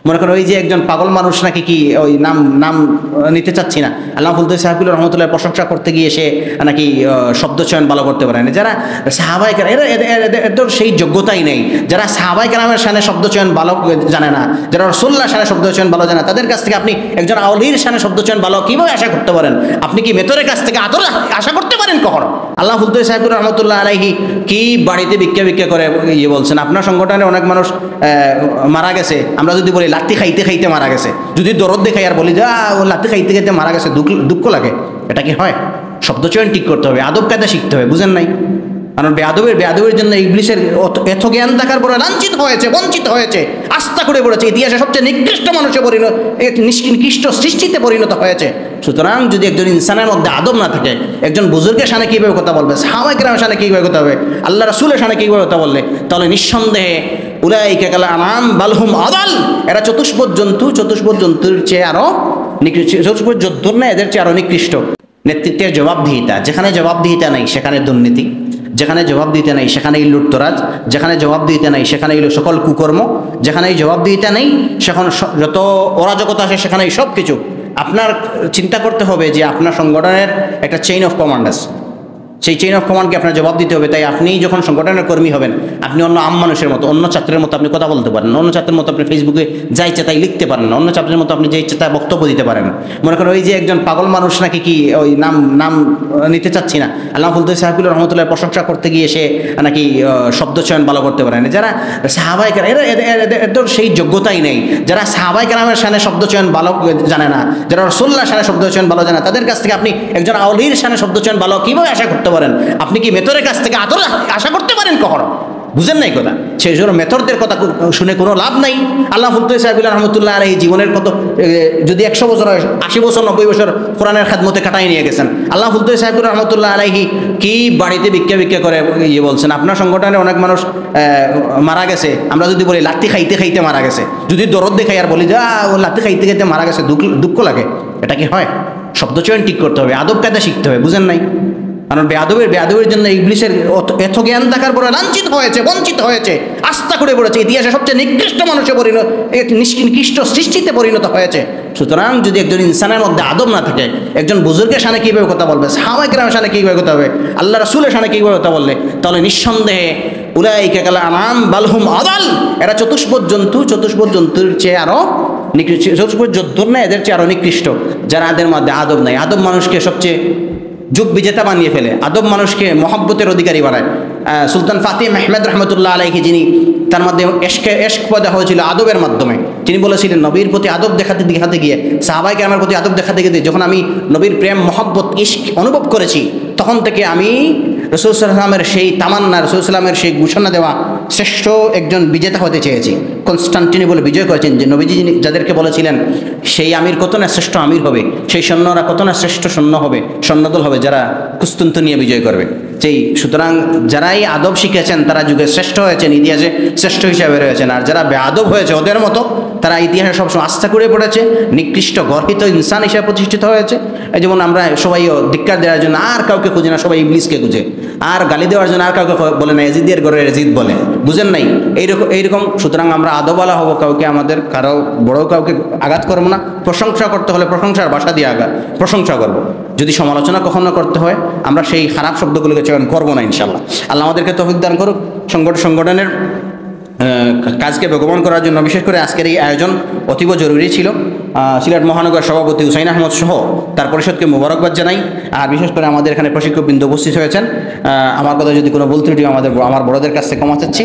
মনে করেন ওই যে একজন পাগল মানুষ নাকি কি ওই নাম নাম নিতে চাচ্ছি না, আল্লামা ফুলতুলি সাহেবুল্লাহ রহমতুল্লাহ প্রশংসা করতে গিয়ে সে নাকি শব্দ চয়ন ভালো করতে পারে না। যারা সাহাবায়ে কেরাম এদের সেই যোগ্যতাই নেই। যারা সাহাবায়ে কেরামের শানে শব্দ চয়ন ভালো জানে না, যারা রাসূলুল্লাহর শানে শব্দ চয়ন ভালো জানে, তাদের কাছ থেকে আপনি একজন আউলির শানে শব্দ চয়ন ভালো কিভাবে আশা করতে পারেন? আপনি কি মেথরের কাছ থেকে আদর আশা করতে পারেন কখনো? আল্লামা ফুলতুলি সাহেবুল্লাহ রহমতুল্লাহ আলাইহি কি বাড়িতে ভিক্ষা করে বলছেন, আপনার সংগঠনে অনেক মানুষ মারা গেছে, আমরা যদি বলি লাত্তি খাইতে খাইতে মারা গেছে, যদি দরদ দেখাই আর বলি যে ও লাত্তি খাইতে খাইতে মারা গেছে, দুঃখ লাগে। এটা কি হয়? শব্দচয়ন ঠিক করতে হবে, আদব কায়দা শিখতে হবে, বুঝেন নাই? কারণ বেয়াদবের জন্য ইবলিসের এত জ্ঞান থাকার পরে লাঞ্ছিত হয়েছে, বঞ্চিত হয়েছে, আস্থা করে পড়েছে, ইতিহাসে সবচেয়ে নিকৃষ্ট মানুষে নিকৃষ্ট সৃষ্টিতে পরিণত হয়েছে। সুতরাং যদি একজন ইনসানের মধ্যে আদব না থাকে, একজন বুজুর্গের সামনে কীভাবে কথা বলবে, সাহাবায়ে কেরামের সামনে কীভাবে কথা হবে, আল্লাহ রাসূলের সামনে কীভাবে কথা বললে, তাহলে নিঃসন্দেহে উলাইকা কাল আনআম বাল হুম আদাল, এরা চতুষ্পদ জন্তুর চেয়ে আরও নিকৃষ্ট, চতুষ্পদ জন্তুর না, এদের চেয়ে আরও নিকৃষ্ট। নেতৃত্বের জবাবদিহিতা, যেখানে জবাবদিহিতা নাই সেখানে দুর্নীতি, যেখানে জবাবদিহিতা নেই সেখানেই লুটতরাজ, যেখানে জবাবদিহিতা নেই সেখানেই সকল কুকর্ম, যেখানেই জবাবদিহিতা নেই সেখানে যত অরাজকতা আসে সেখানেই সব কিছু। আপনার চিন্তা করতে হবে যে আপনার সংগঠনের একটা চেইন অফ কমান্ড আছে, সেই চেইন অফ কমান্ডকে আপনার জবাব দিতে হবে। তাই আপনি যখন সংগঠনের কর্মী হবেন, আপনি অন্য আম মানুষের মতো, অন্য ছাত্রের মতো আপনি কথা বলতে পারেন, অন্য ছাত্রের মতো আপনি ফেসবুকে যা ইচ্ছা তাই লিখতে পারেন না, অন্য ছাত্রের মতো আপনি যে ইচ্ছা তাই বক্তব্য দিতে পারেন। মনে করেন ওই যে একজন পাগল মানুষ নাকি কি ওই নাম নিতে চাচ্ছি না, আল্লামা ফুলতুলি সাহেবুল্লাহ রহমতুল্লাহ প্রশংসা করতে গিয়ে সে নাকি শব্দ চয়ন ভালো করতে পারে না। যারা সাহাবায়ে কেরাম এদের সেই যোগ্যতাই নেই। যারা সাহাবায়ে কেরামের শানে শব্দ চয়ন ভালো জানে না, যারা রাসূলুল্লাহর শানে শব্দ চয়ন ভালো জানে, তাদের কাছ থেকে আপনি একজন আউলির শানে শব্দ চয়ন ভালো কিভাবে আশা করতে পারেন? আপনি কি মেথরের কাছ থেকে আদর আশা করতে পারেন কখনো? বুঝেন নাই কথা? সেই জন্য মেথরদের কথা শুনে কোনো লাভ নাই। আল্লামা ফুলতুলি সাহেবুল্লাহ রহমতুল্লাহ আলাইহি জীবনের কত যদি 100 বছর হয়, 80 বছর 90 বছর কোরআনের খেদমতে কাটাই নিয়ে গেছেন। আল্লামা ফুলতুলি সাহেবুল্লাহ রহমতুল্লাহ আলাইহি কি বাড়িতে ভিক্ষা করে বলছেন, আপনার সংগঠনে অনেক মানুষ মারা গেছে, আমরা যদি বলি লাত্তি খাইতে খাইতে মারা গেছে, যদি দরদ দেখাই আর বলি যে ও লাত্তি খাইতে খাইতে মারা গেছে, দুঃখ লাগে। এটা কি হয়? শব্দচয়ন ঠিক করতে হবে, আদব কায়দা শিখতে হবে, বুঝেন নাই? কারণ বেয়াদবের জন্য ইবলিসের এত জ্ঞান থাকার পরে লাঞ্ছিত হয়েছে, বঞ্চিত হয়েছে, আস্থা করে পড়েছে, ইতিহাসে সবচেয়ে নিকৃষ্ট মানুষে নিকৃষ্ট সৃষ্টিতে পরিণত হয়েছে। সুতরাং যদি একজন ইনসানের মধ্যে আদব না থাকে, একজন বুজুর্গের সামনে কীভাবে কথা বলবে, সাহাবায়ে কেরামের সামনে কীভাবে কথা হবে, আল্লাহ রাসূলের সামনে কীভাবে কথা বললে, তাহলে নিঃসন্দেহে উলাইকা কাল আনআম বাল হুম আদাল, এরা চতুষ্পদ জন্তুর চেয়ে আরও নিকৃষ্ট, চতুষ্পদ জন্তুর না, এদের চেয়ে আরও নিকৃষ্ট। যারা এদের মধ্যে আদব নাই, আদব মানুষকে সবচেয়ে যুগ বিজেতা বানিয়ে ফেলে, আদব মানুষকে মহব্বতের অধিকারী বানায়। সুলতান ফাতিহ আহমেদ রহমতুল্লাহ আলাইহি, যিনি তার মধ্যে এশক পয়দা হয়েছিল আদবের মাধ্যমে, তিনি বলেছিলেন নবীর প্রতি আদব দেখাতে গিয়ে, সাহাবায়ে কেরামের প্রতি আদব দেখাতে গিয়ে যখন আমি নবীর প্রেম মহব্বত ইশক অনুভব করেছি, তখন থেকে আমি রাসূল সাল্লাল্লাহু আলাইহি ওয়াসাল্লামের সেই তামান্না, রাসূল সাল্লাল্লাহু আলাইহি ওয়াসাল্লামের সেই ঘোষণা দেওয়া শ্রেষ্ঠ একজন বিজেতা হতে চেয়েছি। কনস্টান্টিনোপল বিজয় করেছেন, যে নবীজি যাদেরকে বলেছিলেন সেই আমির কত না শ্রেষ্ঠ আমির হবে, সেই সৈন্যরা কত না শ্রেষ্ঠ সৈন্যদল হবে যারা কুস্তুনতুনিয়া বিজয় করবে। সুতরাং যারাই আদব শিখেছেন তারা যুগে শ্রেষ্ঠ হয়েছেন, ইতিহাসে শ্রেষ্ঠ হিসাবে রয়েছেন। আর যারা বেআদব হয়েছে ওদের মতো, তারা ইতিহাসে সবসময় আস্থা করে পড়েছে, নিকৃষ্ট গর্হিত ইনসান হিসেবে প্রতিষ্ঠিত হয়েছে। এই যেমন আমরা সবাই ধিক্কার দেওয়ার জন্য আর কাউকে খুঁজে না, সবাই ইবলিসকে খুঁজে, আর গালি দেওয়ার জন্য আর কাউকে বলে না, এজিদের ঘরে এজিদ বলে, বুঝেন নাই? এইরকম। সুতরাং আমরা আদবওয়ালা হব, কাউকে কারো বড় কাউকে আঘাত করবো না। প্রশংসা করতে হলে প্রশংসার ভাষা দিয়ে প্রশংসা করব। যদি সমালোচনা কখনো করতে হয়, আমরা সেই খারাপ শব্দগুলোকে চয়ন করবো না, ইনশাল্লাহ। আল্লাহ আমাদেরকে তৌফিক দান করুক। সংগঠনের কাজকে বেগবান করার জন্য বিশেষ করে আজকের এই আয়োজন অতীব জরুরি ছিল। সিলেট মহানগর সভাপতি হুসাইন আহমদ সহ তার পরিষদকে মোবারকবাদ জানাই। আর বিশেষ করে আমাদের এখানে প্রশিক্ষকবৃন্দ উপস্থিত হয়েছেন। আমার কথা যদি কোনো ভুল ত্রুটি আমার বড়দের কাছ থেকে ক্ষমা চাচ্ছি।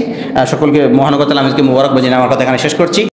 সকলকে মহানগর তাআলা আমাদেরকে মোবারকবাদ জানিয়ে আমার কথা এখানে শেষ করছি।